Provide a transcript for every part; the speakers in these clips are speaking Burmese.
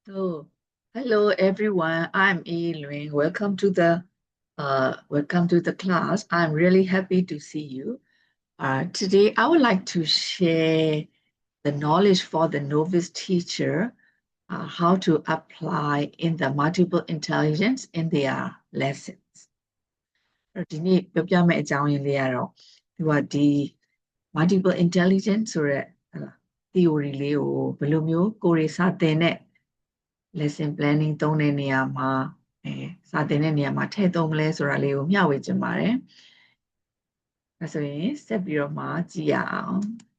So, hello everyone. I'm Yi Luing. Welcome to the class. I'm really happy to see you. Today, I would like to share the knowledge for the novice teacher, how to apply in the multiple intelligence in their lessons. ဒီနေ့ပြောပြမယ့်အကြောင်းရင်းလေးကတော့သူကဒီ multiple intelligence ဆိုတဲ့ theory လေးကိုဘယ်လိုမျိုးကိုယ်တွေစာသင်တဲ့ lesson planning သုံးတဲ့နေရာမှာစာသင်တဲ့နေရာမှာထည့်သုံးမလဲဆိုတာလေးကိုမျှဝေချင်ပါတယ်။ဒါဆိုရင်ဆက်ပြီးတော့မှကြည့်ရအောင်။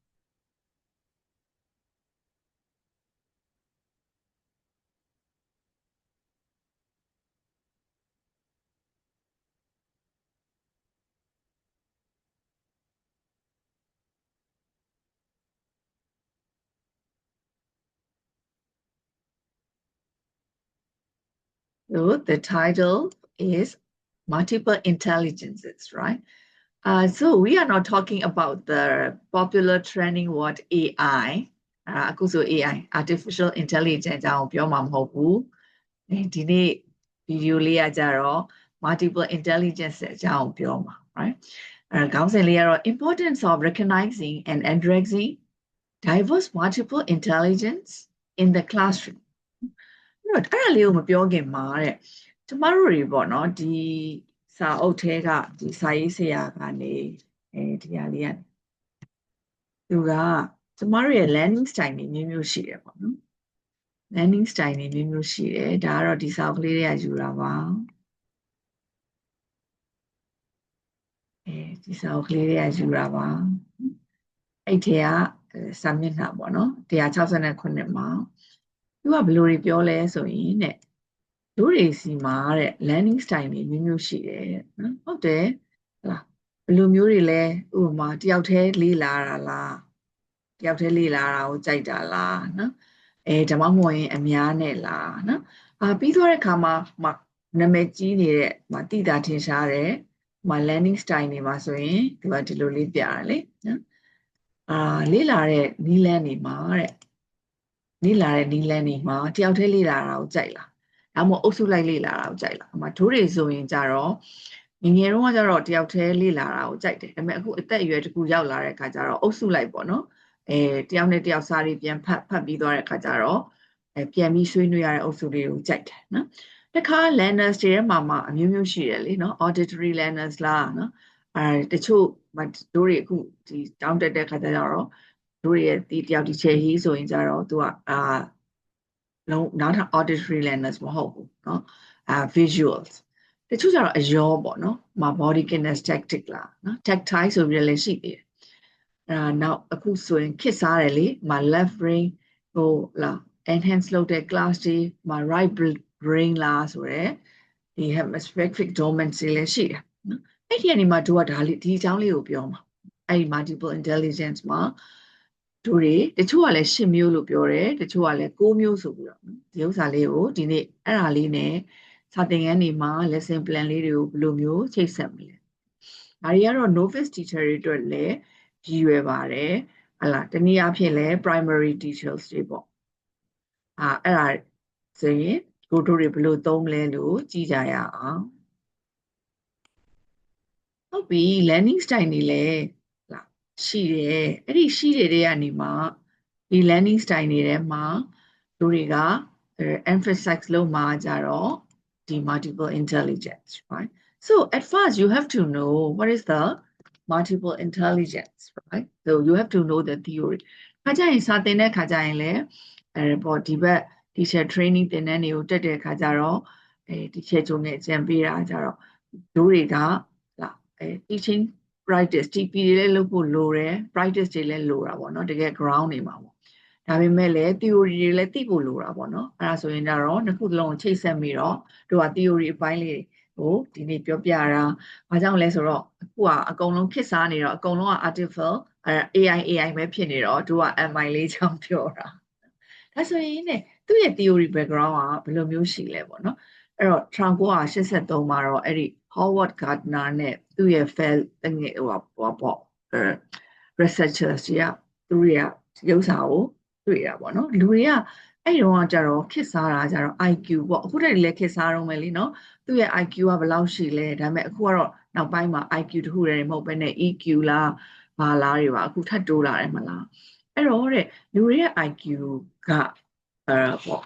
So the title is Multiple Intelligences, right? So we are not talking about the popular trending word AI. အခုဆို AI artificial intelligence အကြောင်းပြောမှာမဟုတ်ဘူး။ဒီနေ့ video လေးကကြတော့ multiple intelligence အကြောင်းပြောမှာ right? ခေါင်းစဉ်လေးကတော့ importance of recognizing and addressing diverse multiple intelligence in the classroom. အဲ့ဒါလေးကိုမပြောခင်မှာတဲ့ကျမတို့တွေပေါ့နော်ဒီစာအုပ်ထဲကဒီစာရေးဆရာကနေဒီဟာလေးကနေသူကကျမတို့ရဲ့ learning style တွေမျိုးမျိုးရှိတယ်ပေါ့နော် learning style တွေမျိုးမျိုးရှိတယ်ဒါကတော့ဒီစာအုပ်ကလေးတွေကယူတာပါဒီစာအုပ်ကလေးတွေကယူတာပါအဲ့ထဲကစာမျက်နှာပေါ့နော်169မှာသူကဘယ်လိုတွေပြောလဲဆိုရင်တဲ့တို့တွေစီမှာတဲ့ learning style တွေမျိုးမျိုးရှိတယ်နော်ဟုတ်တယ်လားဘယ်လိုမျိုးတွေလဲဥပမာတယောက်တည်းလေးလာတာလားတယောက်တည်းလေးလာတာကိုကြိုက်တာလားနော်ဒါမှမဟုတ်ရင်အများနဲ့လားနော်ပြီးသွားတဲ့အခါမှာနာမည်ကြီးနေတဲ့တိတာထင်ရှားတဲ့learning style တွေမှာဆိုရင်ဒီမှာဒီလိုလေးပြရတယ်လေနော်လေးလာတဲ့နီးလန်းတွေမှာတဲ့လေးလာတဲ့နီးလန်းတွေမှာတယောက်တည်းလေးလာတာကိုကြိုက်လားဒါမှမဟုတ်အုပ်စုလိုက်လေးလာတာကိုကြိုက်လားအမှဒိုးတွေဆိုရင်ကြတော့ငငယ်တုန်းကကြတော့တယောက်တည်းလေးလာတာကိုကြိုက်တယ်ဒါပေမဲ့အခုအသက်အရွယ်တစ်ခုရောက်လာတဲ့အခါကျတော့အုပ်စုလိုက်ပေါ့နော်တယောက်နဲ့တယောက်စားတွေပြန်ဖတ်ပြီးသွားတဲ့အခါကျတော့ပြန်ပြီးဆွေးနွေးရတဲ့အုပ်စုလေးကိုကြိုက်တယ်နော်တခါ learners တွေထဲမှာအမျိုးမျိုးရှိတယ်လေနော် auditory learners လားနော်တချို့တို့တွေအခုဒီတောင်းတက်တဲ့ခါကျတော့တို့ရဲ့ဒီတယောက်ဒီချေဟီးဆိုရင်ကြတော့သူကလုံးနောက်ထပ် auditory learners မဟုတ်ဘူးเนาะvisuals တချို့ကျတော့အယောပေါ့เนาะbody kinesthetic လားเนาะ tactile ဆိုပြီးလည်းရှိသေးတယ်နောက်အခုဆိုရင်ခေတ်စားတယ်လေleft brain ဟိုလား enhance လုပ်တဲ့ class တွေright brain လားဆိုရယ်ဒီ hemispheric dominance လည်းရှိတယ်เนาะအဲ့ဒီအနေမှာတို့ကဒါလေးဒီအကြောင်းလေးကိုပြောမှာအဲ့ဒီ multiple intelligence မှာတို့တွေတချို့ကလည်း10မျိုးလို့ပြောတယ်တချို့ကလည်း9မျိုးဆိုပြီးတော့ဒီဥစ္စာလေးကိုဒီနေ့အဲ့ဒါလေးနဲ့စာသင်ခန်းတွေမှာ lesson plan လေးတွေကိုဘယ်လိုမျိုးချိတ်ဆက်မလဲဒါတွေကတော့ novice teacher တွေအတွက်လည်းရည်ရွယ်ပါတယ်ဟလာတနည်းအားဖြင့်လည်း primary teachers တွေပေါ့အဲ့ဒါဆိုရင်တို့တွေဘယ်လိုသုံးမလဲလို့ကြည့်ကြရအောင်ဟုတ်ပြီ learning style တွေလည်းရှိတယ်အဲ့ဒီရှိတဲ့တွေကနေမှဒီ learning style တွေထဲမှာတို့တွေက emphasize လုပ်မှာကြတော့ဒီ multiple intelligence right so at first you have to know what is the multiple intelligence right so you have to know the theory ခါကြရင်စာသင်တဲ့ခါကြရင်လည်းပေါ့ဒီဘက် teacher training သင်တန်းတွေကိုတက်တဲ့ခါကြတော့teacher ကြုံနဲ့အကြံပေးတာကြတော့တို့တွေကteaching practice TP တွေလည်းလုပ်ဖို့လိုတယ် practice တွေလည်းလိုတာပေါ့နော်တကယ် ground နေမှာပေါ့ဒါပေမဲ့လည်း theory တွေလည်းသိဖို့လိုတာပေါ့နော်အဲ့ဒါဆိုရင်တော့နှစ်ခုလုံးချိတ်ဆက်ပြီးတော့တို့က theory အပိုင်းလေးကိုဒီနေ့ပြောပြတာဘာကြောင့်လဲဆိုတော့အခုကအကုန်လုံးခစ်စားနေတော့အကုန်လုံးက artificial AI ပဲဖြစ်နေတော့တို့က MI လေးချောင်းပြောတာဒါဆိုရင်ねသူ့ရဲ့ theory background ကဘယ်လိုမျိုးရှိလဲပေါ့နော်အဲ့တော့1983မှာတော့အဲ့ဒီ Howard Gardner နဲ့သူ့ရဲ့ fellow ပေါ့ researchers တွေကသူတွေကရုပ်စာကိုတွေ့တာပေါ့နော်လူတွေက အဲ့တော့ကြတော့ခစ်စားတာကြတော့ IQ ပေါ့အခုတည်းကလည်းခစ်စားတော့မယ်လीเนาะသူ့ရဲ့ IQ ကဘယ်လောက်ရှိလဲဒါပေမဲ့အခုကတော့နောက်ပိုင်းမှာ IQ တခုတည်းမဟုတ်ဘဲနဲ့ EQ လားဘာလားတွေပါအခုထပ်တိုးလာတယ်မလားအဲ့တော့တဲ့လူတွေရဲ့ IQ ကပေါ့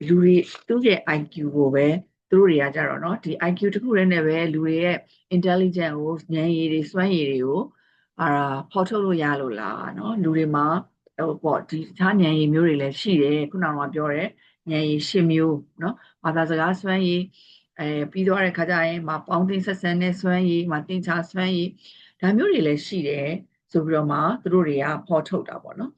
လူတွေသူ့ရဲ့ IQ ကိုပဲသူတို့တွေကကြတော့เนาะဒီ IQ တခုတည်းနဲ့ပဲလူတွေရဲ့ intelligence ကိုဉာဏ်ရည်တွေစွမ်းရည်တွေကိုဖော်ထုတ်လို့ရလို့လားเนาะလူတွေမှာပေါ့ဒီတခြားဉာဏ်ရည်မျိုးတွေလည်းရှိတယ်ခုနကပြောတဲ့ဉာဏ်ရည်၈မျိုးเนาะဘာသာစကားစွမ်းရည်ပြီးသွားတဲ့ခါကျရင်ပေါင်းတင်ဆက်ဆံတဲ့စွမ်းရည်တင်ချစွမ်းရည်ဒါမျိုးတွေလည်းရှိတယ်ဆိုပြီးတော့မှသူတို့တွေကဖော်ထုတ်တာပေါ့เนาะ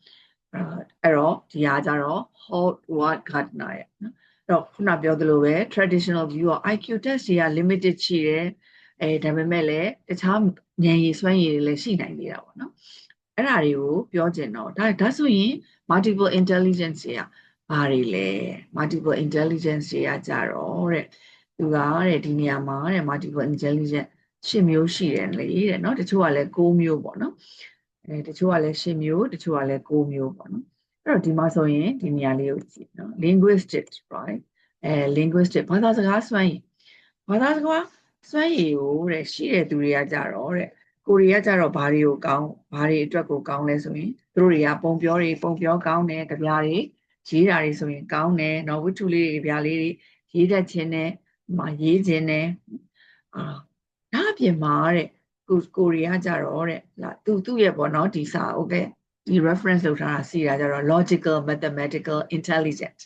အဲ့တော့ဒီဟာကြတော့ Howard Gardner ရဲ့နော်အဲ့တော့ခုနပြောသလိုပဲ traditional view က IQ test တွေက limited ရှိတယ်ဒါပေမဲ့လည်းတခြားဉာဏ်ရည်စွမ်းရည်တွေလည်းရှိနိုင်သေးတာပေါ့နော်အဲ့ဒါတွေကိုပြောချင်တော့ဒါဆိုရင် multiple intelligence တွေကဘာတွေလဲ multiple intelligence တွေကကြတော့တဲ့သူကတဲ့ဒီနေရာမှာတဲ့ multiple intelligence ၈မျိုးရှိတယ်လေတဲ့နော်တချို့ကလည်း၉မျိုးပေါ့နော်တချို့ကလည်း၈မျိုးတချို့ကလည်း၉မျိုးပေါ့နော်အဲ့တော့ဒီမှာဆိုရင်ဒီနေရာလေးကိုကြည့်နော် linguistic right linguistic ဘာသာစကားစွမ်းရည်ဘာသာစကားစွမ်းရည်ကိုတဲ့ရှိတဲ့သူတွေကကြတော့တဲ့ကိုရီးယားကြတော့ဘာတွေကိုကောင်းဘာတွေအတွက်ကိုကောင်းလဲဆိုရင်သူတို့တွေကပုံပြောကောင်းတယ်ကြပြားတွေရေးတာတွေဆိုရင်ကောင်းတယ်နော်ဝတ္ထုလေးတွေကြပြားလေးတွေရေးတတ်ခြင်းနဲ့ရေးခြင်းနဲ့ဒါအပြင်မှာတဲ့ကိုရီးယားကြတော့တဲ့သူ့ရဲ့ပေါ့နော်ဒီစာဟုတ်ကဲ့ဒီ reference လုပ်ထားတာစီတာကြတော့ logical mathematical intelligent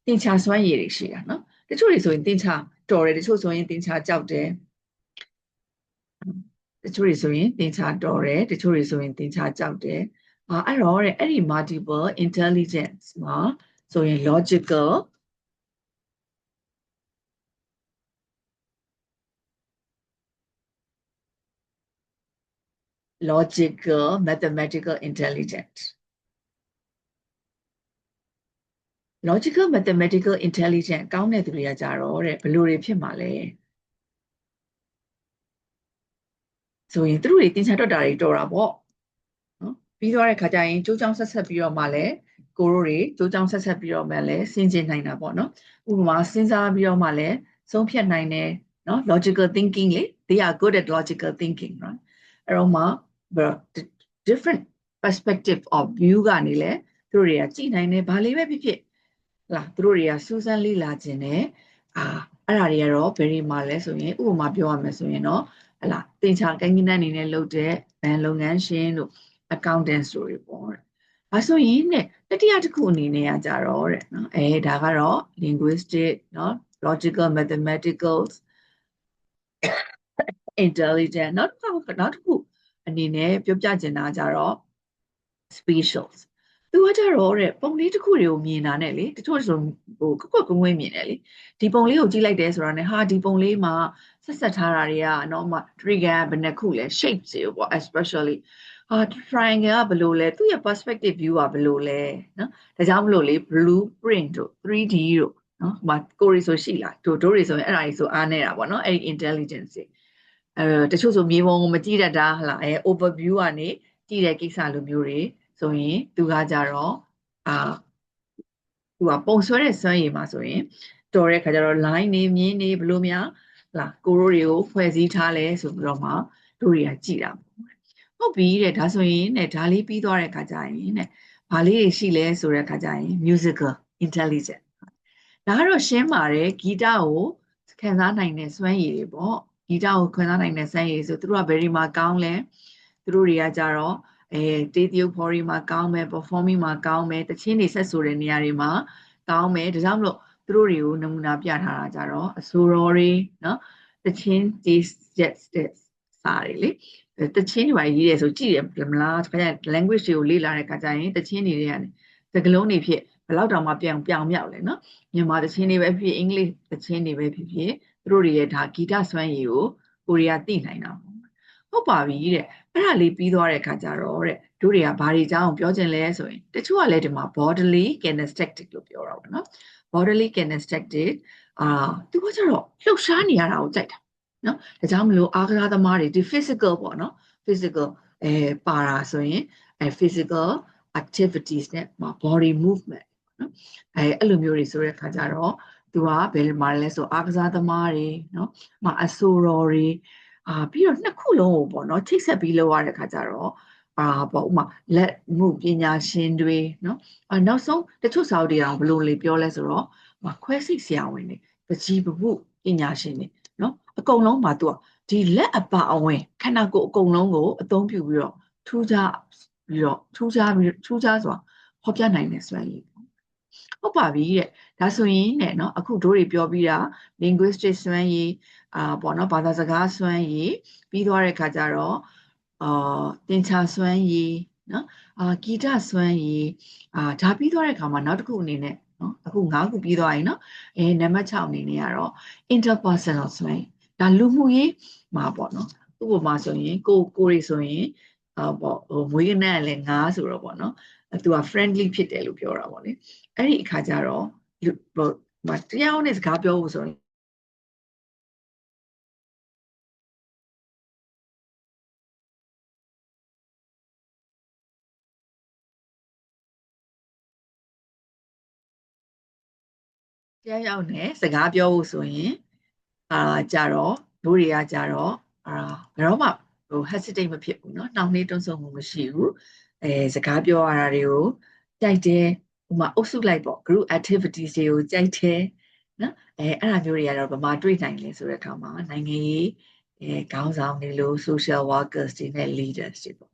သင်္ချာစွမ်းရည်တွေရှိတာနော်တချို့တွေဆိုရင်သင်္ချာတော်တယ်တချို့ဆိုရင်သင်္ချာကြောက်တယ်တချို့တွေဆိုရင်သင်္ချာတော်တယ်တချို့တွေဆိုရင်သင်္ချာကြောက်တယ်အဲ့တော့တဲ့အဲ့ဒီ multiple intelligence မှာဆိုရင် logical mathematical intelligent logical mathematical intelligent ကောင်းတဲ့သူတွေကကြတော့တဲ့ဘယ်လိုတွေဖြစ်မှာလဲဆိုရင်သူတို့တွေသင်္ချာတော်တာတွေတော်တာပေါ့နော်ပြီးသွားတဲ့ခါကျရင်ကြိုးချောင်းဆက်ပြီးတော့မှလည်းကိုတို့တွေကြိုးချောင်းဆက်ပြီးတော့မှလည်းစဉ်းကျင်နိုင်တာပေါ့နော်ဥပမာစဉ်းစားပြီးတော့မှလည်းဆုံးဖြတ်နိုင်တယ်နော် logical thinking လေ they are good at logical thinking right အဲ့တော့မှ different perspective of view ကနေလဲသူတို့တွေကကြည့်နိုင်တယ်ဘာလေးပဲဖြစ်ဖြစ်လားသူတို့တွေကစူးစမ်းလေ့လာခြင်းနဲ့အဲ့ဒါတွေကတော့ဘယ်ဒီမှာလဲဆိုရင်ဥပမာပြောရမယ်ဆိုရင်တော့ဟလာသင်္ချာကိန်းဂဏန်းအနေနဲ့လုပ်တဲ့ဘဏ်လုပ်ငန်းရှင်တို့ accountant တွေပေါ့ဒါဆိုရင်ねတတိယတစ်ခုအနေနဲ့ကြတော့တဲ့နော်ဒါကတော့ linguistic နော် logical mathematical intelligent နောက်တစ်ခုအနေနဲ့ပြောပြချင်တာကြတော့ spatials သူကကြတော့တဲ့ပုံလေးတစ်ခုတွေကိုမြင်တာနဲ့လေတချို့ဆိုကွက်ကွင်းမြင်တယ်လေဒီပုံလေးကိုကြည့်လိုက်တယ်ဆိုတာနဲ့ဟာဒီပုံလေးမှာဆက်ထားတာတွေကနော်မှ trigger ဘယ်နှခုလဲ shape တွေပေါ့ especially triangle ကဘယ်လိုလဲသူ့ရဲ့ perspective view ကဘယ်လိုလဲနော်ဒါကြောင့်မလို့လေ blueprint တို့ 3D တို့နော်ဟိုမှာကိုရီဆိုရှိလားတို့တွေဆိုရင်အဲ့ဒါကြီးဆိုအားနေတာပေါ့နော်အဲ့ဒီ intelligence တွေတချို့ဆိုမြေပုံကိုမကြည့်တတ်တာဟလာoverview ကနေကြည့်တဲ့ကိစ္စလိုမျိုးတွေဆိုရင်သူကကြတော့သူကပုံဆွဲတဲ့စွမ်းရည်မှာဆိုရင်တော်တဲ့ခါကျတော့ line နေမြင်းနေဘလို့များလားကိုရိုးတွေကိုဖွဲ့စည်းထားလဲဆိုပြီးတော့မှတို့တွေကကြည့်တာဟုတ်ပြီတဲ့ဒါဆိုရင်တဲ့ဒါလေးပြီးသွားတဲ့ခါကျရင်တဲ့ဘာလေးတွေရှိလဲဆိုတဲ့ခါကျရင် musical intelligent ဒါကတော့ရှင်းပါတယ်ဂီတကိုခံစားနိုင်တဲ့စွမ်းရည်တွေပေါ့ဂီတကိုခံစားနိုင်တဲ့စွမ်းရည်ဆိုသူတို့ကဘယ်ဒီမှာကောင်းလဲသူတို့တွေကကြတော့တေးသရုပ်ဖော်ရီမှာကောင်းမယ် performing မှာကောင်းမယ်တချင်းတွေဆက်ဆိုတဲ့နေရာတွေမှာကောင်းမယ်ဒါကြောင့်မလို့သူတို့တွေကိုနမူနာပြထားတာကြတော့အဆိုတော်တွေနော်တချင်းတေးစာတွေလေတချင်းတွေပါရေးတယ်ဆိုကြည့်ရမလားခါကျ language တွေကိုလေ့လာတဲ့ခါကျရင်တချင်းတွေတွေကနေစကားလုံးတွေဖြစ်ဘယ်လောက်တောင်မှပြောင်မြောက်လဲနော်မြန်မာတချင်းတွေပဲဖြစ်အင်္ဂလိပ်တချင်းတွေပဲဖြစ်သူတို့တွေရဲ့ဒါဂီတစွမ်းရည်ကိုကိုရီးယားသိနိုင်တာဟုတ်ပါပြီတဲ့အဲ့ဒါလေးပြီးသွားတဲ့ခါကျတော့တဲ့တို့တွေကဘာတွေအကြောင်းပြောချင်လဲဆိုရင်တချို့ကလည်းဒီမှာ bodily kinesthetic လို့ပြောတာပေါ့နော် bodily kinesthetic သူကကျတော့လှုပ်ရှားနေရတာကိုကြိုက်တာနော်ဒါကြောင့်မလို့အားကစားသမားတွေဒီ physical ပေါ့နော် physical ပါတာဆိုရင်physical activities နဲ့ body movement နော်အဲ့လိုမျိုးတွေဆိုတဲ့ခါကျတော့သူကဘယ်မှာလဲဆိုအားကစားသမားတွေနော်အဆိုတော်တွေပြီးတော့နှစ်ခုလုံးကိုပေါ့နော်ချိတ်ဆက်ပြီးလုပ်ရတဲ့ခါကျတော့ပေါ့ဥမာလက်မှုပညာရှင်တွေနော်နောက်ဆုံးတချို့စာအုပ်တွေအောင်ဘယ်လိုလေပြောလဲဆိုတော့ခွဲစိတ်ဆရာဝန်တွေပကြီးပမှုပညာရှင်တွေနော်အကုန်လုံးမှာသူကဒီလက်အပါအဝင်ခန္ဓာကိုယ်အကုန်လုံးကိုအသုံးပြုပြီးတော့ထူးခြားစွာဖော်ပြနိုင်တဲ့စွမ်းရည်ဟုတ်ပါပြီတဲ့ဒါဆိုရင်နဲ့နော်အခုတို့တွေပြောပြီးတာ linguistic စွမ်းရည်ပေါ့နော်ဘာသာစကားစွမ်းရည်ပြီးသွားတဲ့ခါကျတော့သင်္ချာစွမ်းရည်နော်ဂီတစွမ်းရည်ဒါပြီးသွားတဲ့ခါမှာနောက်တစ်ခုအနေနဲ့နော်အခု၅ခုပြီးသွားရင်နော်နံပါတ်6အနေနဲ့ကတော့ interpersonal စွမ်းရည်ဒါလူမှုရေးမှာပေါ့နော်ဥပမာဆိုရင်ကိုတွေဆိုရင်ပေါ့မွေးကနန်းလည်းငါးဆိုတော့ပေါ့နော်သူက friendly ဖြစ်တယ်လို့ပြောတာပေါ့လေအဲ့ဒီအခါကျတော့တရားနဲ့စကားပြောဖို့ဆိုရင်တရားရောက်နဲ့စကားပြောဖို့ဆိုရင်ကြတော့တို့တွေကကြတော့ဘယ်တော့မှhesitate မဖြစ်ဘူးเนาะနှောင့်နှေးတွန့်ဆုတ်မှုမရှိဘူးစကားပြောရတာတွေကိုကြိုက်တယ်ဥမာအုပ်စုလိုက်ပေါ့ group activities တွေကိုကြိုက်တယ်နော်အဲ့ဒါမျိုးတွေကတော့ဗမာတွေ့နိုင်လဲဆိုတဲ့အခါမှာနိုင်ငံရေးခေါင်းဆောင်တွေလို့ social workers တွေနဲ့ leaders တွေပေါ့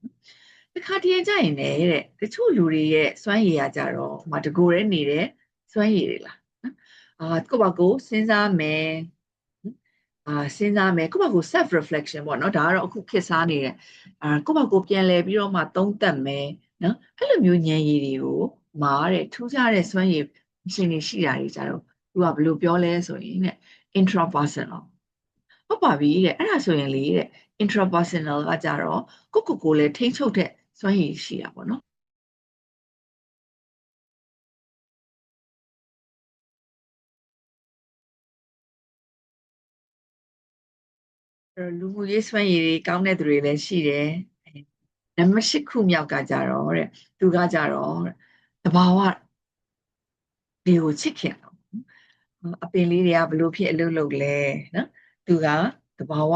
တခါတည်းကြရင်လည်းတဲ့တချို့လူတွေရဲ့စွမ်းရည်ကကြတော့တကိုယ်တည်းနေတဲ့စွမ်းရည်တွေလားကိုယ့်ဘာကိုစဉ်းစားမယ်စဉ်းစားမယ်ကိုယ့်ဘာကို self reflection ပေါ့နော်ဒါကတော့အခုခေတ်စားနေတဲ့ကိုယ့်ဘာကိုပြန်လဲပြီးတော့မှသုံးသပ်မယ်နော်အဲ့လိုမျိုးဉာဏ်ရည်တွေကိုတဲ့ထူးခြားတဲ့စွမ်းရည်ရှင်တွေရှိတာတွေကြတော့သူကဘယ်လိုပြောလဲဆိုရင်တဲ့ intrapersonal ဟုတ်ပါပြီတဲ့အဲ့ဒါဆိုရင်လေတဲ့ intrapersonal ကကြတော့ကိုယ်လည်းထိန်းချုပ်တဲ့စွမ်းရည်ရှိတာပေါ့နော်လူမှုရေးစွမ်းရည်တွေကောင်းတဲ့သူတွေလည်းရှိတယ်နံပါတ်8ခုမြောက်ကကြတော့တဲ့သူကကြတော့တဘာဝတွေကိုချစ်ခင်အပင်လေးတွေကဘလို့ဖြစ်အလုပ်လုပ်လဲနော်သူကတဘာဝ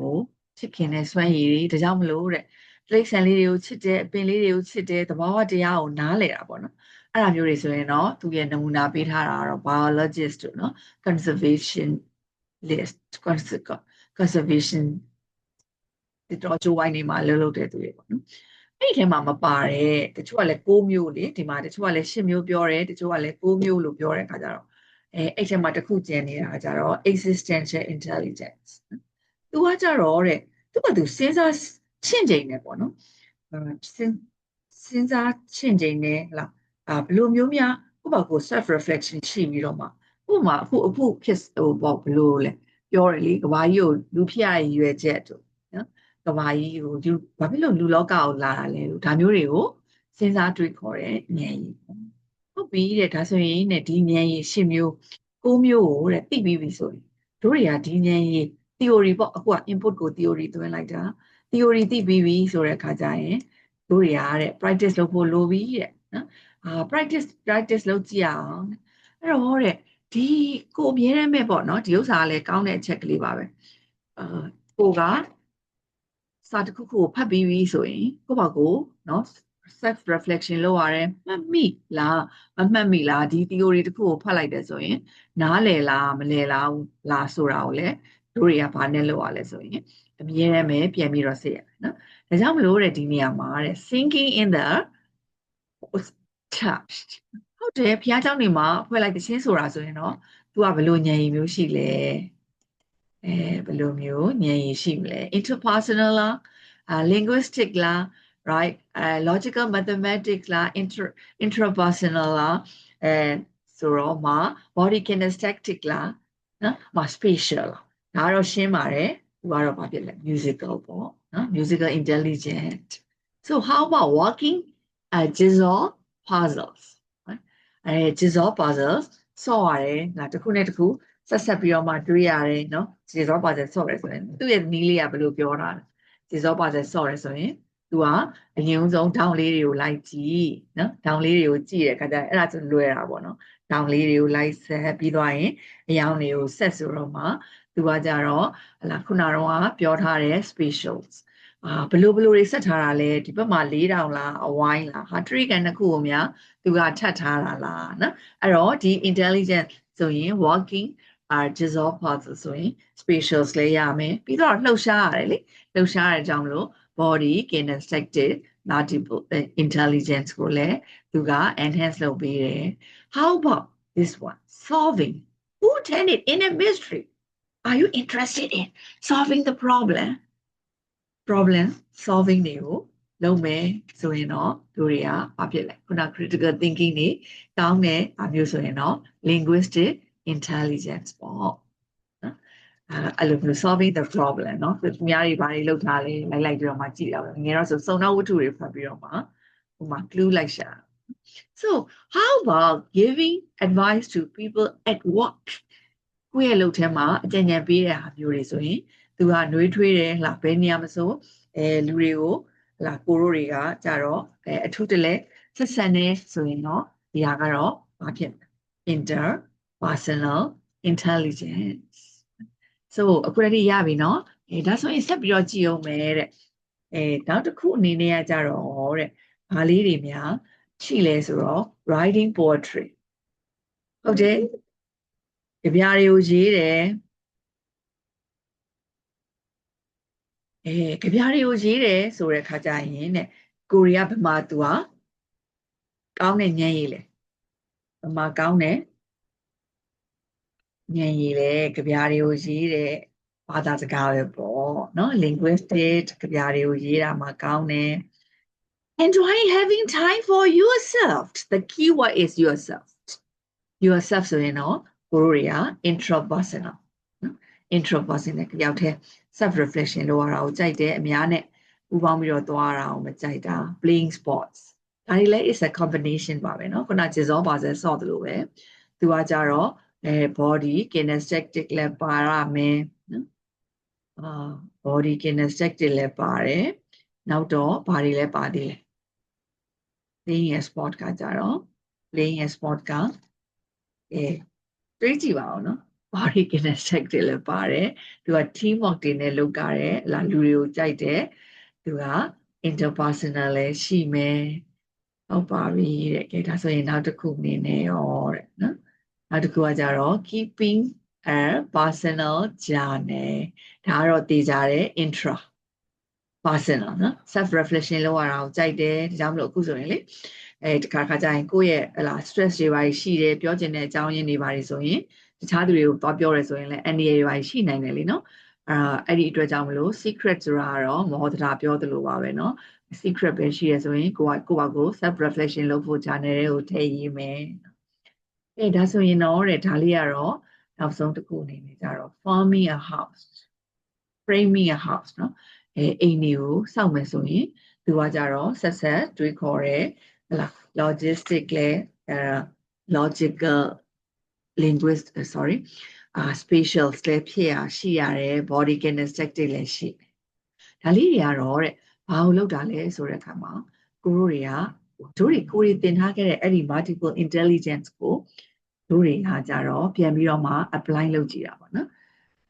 ကိုချစ်ခင်တဲ့စွမ်းရည်တွေဒါကြောင့်မလို့တဲ့တိရစ္ဆာန်လေးတွေကိုချစ်တယ်အပင်လေးတွေကိုချစ်တယ်တဘာဝတရားကိုနားလည်တာပေါ့နော်အဲ့ဒါမျိုးတွေဆိုရင်တော့သူရဲ့နမူနာပေးထားတာကတော့ biologist တို့နော် conservationist conservation ဒီတော့ဂျိုးဝိုင်းနေမှာလှုပ်လှုပ်တဲ့သူတွေပေါ့နော်အဲ့ဒီထဲမှာမပါတဲ့တချို့ကလည်း6မျိုးလေဒီမှာတချို့ကလည်း8မျိုးပြောတယ်တချို့ကလည်း6မျိုးလို့ပြောတဲ့အခါကျတော့အဲ့ထဲမှာတစ်ခုကျန်နေတာကြတော့ existential intelligence သူကကြတော့တဲ့သူကသူစဉ်းစားချင့်ချိန်နေပေါ့နော်စဉ်းစားချင့်ချိန်နေလားဘယ်လိုမျိုးများကိုယ့်ဘာကို self reflection ရှိပြီးတော့မှဥပမာအခုဖြစ်ပေါ့ဘယ်လိုလဲပြောတယ်လေကဘာကြီးကိုလူဖြစ်ရတဲ့ရွယ်ချက်တို့နော်ကဘာကြီးကိုဘာဖြစ်လို့လူလောကကိုလာတာလဲဒါမျိုးတွေကိုစဉ်းစားတွေးခေါ်တဲ့ဉာဏ်ရည်ဟုတ်ပြီတဲ့ဒါဆိုရင်တဲ့ဒီဉာဏ်ရည်10မျိုး9မျိုးကိုတဲ့သိပြီးပြီဆိုရင်တို့တွေကဒီဉာဏ်ရည် theory ပေါ့အခုက input ကို theory သွင်းလိုက်တာ theory သိပြီးပြီဆိုတဲ့အခါကျရင်တို့တွေကတဲ့ practice လုပ်ဖို့လိုပြီတဲ့နော် practice လုပ်ကြည့်အောင်အဲ့တော့တဲ့ဒီကိုအမြဲတမ်းပဲပေါ့နော်ဒီဥစ္စာကလည်းကောင်းတဲ့အချက်ကလေးပါပဲကိုကစာတစ်ခုခုကိုဖတ်ပြီးပြီဆိုရင်ကိုယ့်ဘာကိုနော် self reflection လုပ်ရတယ်မှတ်မိလားမမှတ်မိလားဒီ theory တစ်ခုကိုဖတ်လိုက်တယ်ဆိုရင်နားလည်လားမလည်လားဆိုတာကိုလည်းတို့တွေကဘာနဲ့လုပ်ရလဲဆိုရင်အမြဲတမ်းပဲပြန်ပြီးတော့စစ်ရမယ်နော်ဒါကြောင့်မလို့တဲ့ဒီနေရာမှာတဲ့ thinking in the touched ဟုတ်တယ်ဘုရားကျောင်းတွေမှာဖွဲ့လိုက်တဲ့ချင်းဆိုတာဆိုရင်တော့ तू ကဘယ်လိုဉာဏ်ရည်မျိုးရှိလဲဘယ်လိုမျိုးဉာဏ်ရည်ရှိမလဲ interpersonal လားlinguistic လား right logical mathematics လား intrapersonal လားဆိုတော့မှာ body kinesthetic လားနော် spatial လားဒါတော့ရှင်းပါတယ်သူကတော့ဘာဖြစ်လဲ musical ပေါ့နော် musical intelligent so how about walking jigsaw puzzles jigsaw puzzles ဆော့ရတယ်ငါတစ်ခုနဲ့တစ်ခုဆက်ပြီးတော့မှတွေးရတယ်နော် jigsaw puzzle ဆော့ရဲဆိုရင်သူ့ရဲ့နီးလေးကဘယ်လိုပြောတာလဲ jigsaw puzzle ဆော့ရဲဆိုရင် သူကအရင်ဆုံးဒေါင်းလေးတွေကိုလိုက်ကြည့်နော်ဒေါင်းလေးတွေကိုကြည့်တဲ့အခါကျအဲ့ဒါဆိုလွယ်တာပေါ့နော်ဒေါင်းလေးတွေကိုလိုက်ဆက်ပြီးသွားရင်အယောင်တွေကိုဆက်ဆိုတော့မှသူကကြတော့ဟလာခုနကတော့ပြောထားတဲ့ spatials ဘလို့တွေဆက်ထားတာလဲဒီဘက်မှာ4000လားအဝိုင်းလားဟာtrick ကနှစ်ခုကိုများသူကထပ်ထားတာလားနော်အဲ့တော့ဒီ intelligent ဆိုရင် walking dissolve puzzle ဆိုရင် spatials လေးရမယ်ပြီးတော့လှုပ်ရှားရတယ်လေလှုပ်ရှားရတဲ့အကြောင်းမလို့ body kinesthetic multiple intelligence ကိုလည်းသူက enhance လုပ်ပေးတယ် how about this one solving who turn it in a mystery are you interested in solving the problem solving တွေကိုလုပ်မယ်ဆိုရင်တော့သူတွေကဘာဖြစ်လဲခုန critical thinking တွေတောင်းတဲ့အမျိုးဆိုရင်တော့ linguistic intelligence ပေါ့နော်အဲ့လိုမျိုး solving the problem เนาะသူများတွေဘာတွေလုပ်ထားလဲလိုက်ပြီးတော့မှကြည့်ရအောင်ငယ်တော့ဆိုစုံတော့ဝတ္ထုတွေဖတ်ပြီးတော့မှဟိုမှာ clue လိုက်ရှာ so how about giving advice to people at work ကိုယ့်ရဲ့လုပ်ထဲမှာအကြံဉာဏ်ပေးတဲ့ဟာမျိုးတွေဆိုရင်သူကနှွေးထွေးတယ်ဟလာဘယ်နေရာမဆိုလူတွေကိုဟလာကိုရိုးတွေကကြတော့အထူးတလဲဆက်ဆံနေဆိုရင်တော့ဒီဟာကတော့ဘာဖြစ်လဲ interpersonal intelligence so အခုတည်းရပြီเนาะဒါဆိုရင်ဆက်ပြီးတော့ကြည့်အောင်မယ်တဲ့နောက်တစ်ခုအနေနဲ့ကကြတော့တဲ့ဘာလေးတွေများရှိလဲဆိုတော့ writing poetry ဟုတ်တယ်ကြပြားတွေကိုရေးတယ်ကြပြားတွေကိုရေးတယ်ဆိုတဲ့ခါကျရင်တဲ့ကိုရီးယားဗမာသူဟာကောင်းတဲ့ဉာဏ်ရည်လေဗမာကောင်းတဲ့ဉာဏ်ရည်လေကြပြားတွေကိုရေးတဲ့ဘာသာစကားပဲပေါ့เนาะ linguistic ကြပြားတွေကိုရေးတာမှာကောင်းတယ် enjoy having time for yourself the key word is yourself ဆိုရင်တော့ကိုရိုးတွေက intrapersonal နော် intrapersonal ကြောက်တဲ့ self reflection လို့ရတာကိုကြိုက်တယ်အများနဲ့ပူပေါင်းပြီးတော့သွားတာကိုမကြိုက်တာ playing sports ဒါတွေလည်း is a combination ပါပဲเนาะခုန jigsaw puzzle ဆော့တယ်လို့ပဲသူကကြတော့body kinesthetic လည်းပါရမယ်နော် body kinesthetic လည်းပါတယ်နောက်တော့ဘာတွေလဲပါသေးလဲ playing a sport ကကြတော့ playing a sport ကတွေးကြည့်ပါအောင်နော် body kinesthetic တွေလည်းပါတယ်သူက team work တွေနဲ့လုပ်ကြတယ်လာလူတွေကိုကြိုက်တယ်သူက interpersonal လည်းရှိမယ်ဟုတ်ပါပြီတဲ့ကဲဒါဆိုရင်နောက်တစ်ခုအနေနဲ့ရောတဲ့နော်နောက်တစ်ခုကကြတော့ keeping a personal journal ဒါကတော့သိကြတယ် intra personal နော် self reflection လုပ်ရတာကိုကြိုက်တယ်ဒါကြောင့်မလို့အခုဆိုရင်လေတခါကြရင်ကိုယ့်ရဲ့ဟလာ stress တွေပါရှိတယ်ပြောချင်တဲ့အကြောင်းရင်းတွေပါဆိုရင်တခြားသူတွေကိုသွားပြောရဲဆိုရင်လည်းအန္တရာယ်တွေပါရှိနိုင်တယ်လीနော်အဲ့ဒီအတွက်ကြောင့်မလို့ secret ဆိုတာကတော့မဟောတာပြောသလိုပါပဲเนาะ secret ပဲရှိရဆိုရင်ကိုယ့်ဘာကို self reflection လုပ်ဖို့ journal တွေကိုထည့်ရေးမယ်ဒါဆိုရင်တော့တဲ့ဒါလေးကတော့နောက်ဆုံးတစ်ခုအနေနဲ့ကြတော့ forming a house framing a house เนาะအိမ်တွေကိုစောက်မယ်ဆိုရင်သူကကြတော့ဆက်တွေးခေါ်တယ်ဟလာ logistic လဲ logical linguist spatial လဲဖြစ်ရရှိရတယ် body kinesthetic လည်းရှိတယ်ဒါလေးတွေကတော့တဲ့ဘာလို့လောက်တာလဲဆိုတဲ့အခါမှာကိုရိုးတွေကကိုရီသင်ထားခဲ့တဲ့အဲ့ဒီ multiple intelligence ကိုတို့တွေကကြတော့ပြန်ပြီးတော့မှ apply လုပ်ကြည့်တာပေါ့နော်